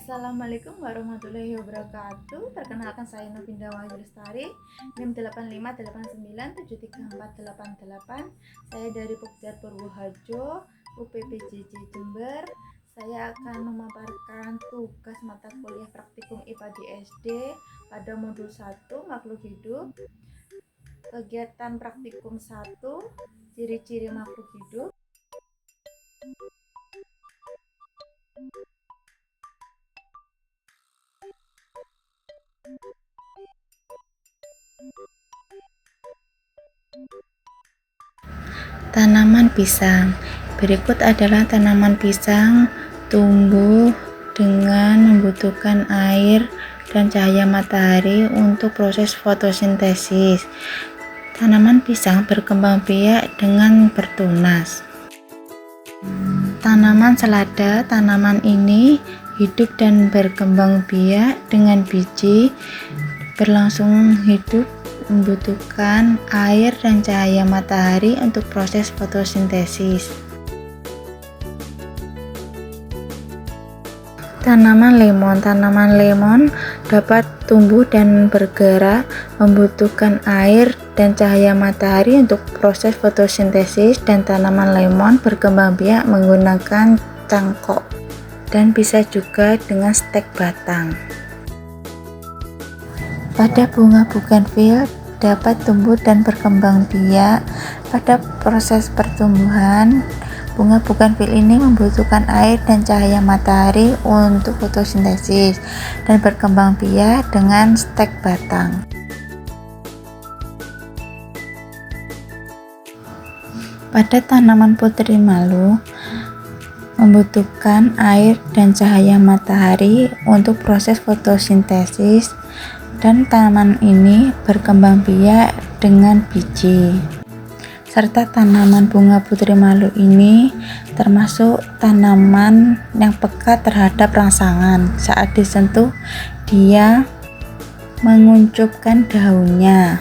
Assalamualaikum warahmatullahi wabarakatuh. Perkenalkan saya Novinda Wahyu Lestari, NIM 8589734488. Saya dari Pokjar Purwoharjo, UPPJJ Jember. Saya akan memaparkan tugas mata kuliah praktikum IPA di SD pada modul 1 makhluk hidup. Kegiatan praktikum 1, ciri-ciri makhluk hidup. Tanaman pisang. Berikut adalah tanaman pisang tumbuh dengan membutuhkan air dan cahaya matahari untuk proses fotosintesis. Tanaman pisang berkembang biak dengan bertunas. Tanaman selada. Tanaman ini hidup dan berkembang biak dengan biji, berlangsung hidup, membutuhkan air dan cahaya matahari untuk proses fotosintesis. Tanaman lemon. Tanaman lemon dapat tumbuh dan bergerak, membutuhkan air dan cahaya matahari untuk proses fotosintesis, dan tanaman lemon berkembang biak menggunakan cangkok dan bisa juga dengan stek batang. Pada bunga bougainville dapat tumbuh dan berkembang biak. Pada proses pertumbuhan, bunga bougainville ini membutuhkan air dan cahaya matahari untuk fotosintesis dan berkembang biak dengan stek batang. Pada tanaman putri malu membutuhkan air dan cahaya matahari untuk proses fotosintesis, dan tanaman ini berkembang biak dengan biji. Serta tanaman bunga putri malu ini termasuk tanaman yang peka terhadap rangsangan. Saat disentuh, dia menguncupkan daunnya.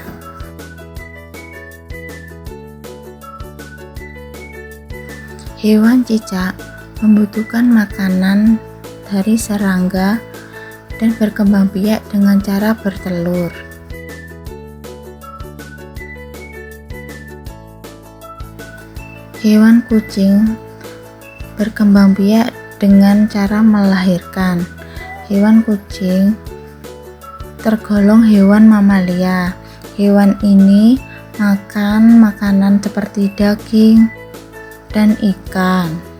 Hewan cicak membutuhkan makanan dari serangga dan berkembang biak dengan cara bertelur. Hewan kucing berkembang biak dengan cara melahirkan. Hewan kucing tergolong hewan mamalia. Hewan ini makan makanan seperti daging dan ikan.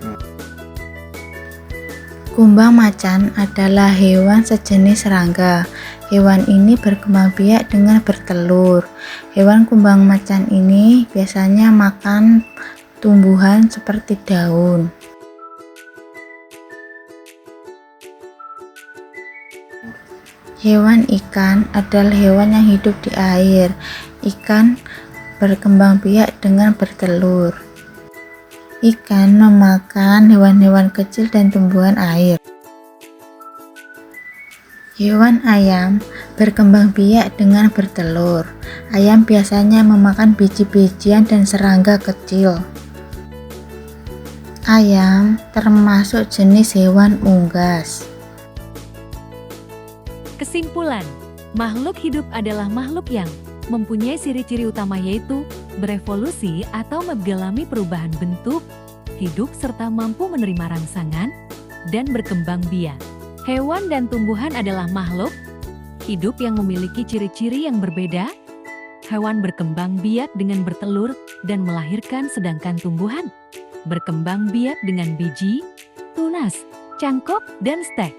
Kumbang macan adalah hewan sejenis serangga. Hewan ini berkembang biak dengan bertelur. Hewan kumbang macan ini biasanya makan tumbuhan seperti daun. Hewan ikan adalah hewan yang hidup di air. Ikan berkembang biak dengan bertelur. Ikan memakan hewan-hewan kecil dan tumbuhan air. Hewan ayam berkembang biak dengan bertelur. Ayam biasanya memakan biji-bijian dan serangga kecil. Ayam termasuk jenis hewan unggas. Kesimpulan, makhluk hidup adalah makhluk yang mempunyai ciri-ciri utama, yaitu berevolusi atau mengalami perubahan bentuk, hidup serta mampu menerima rangsangan dan berkembang biak. Hewan dan tumbuhan adalah makhluk hidup yang memiliki ciri-ciri yang berbeda. Hewan berkembang biak dengan bertelur dan melahirkan, sedangkan tumbuhan berkembang biak dengan biji, tunas, cangkok, dan stek.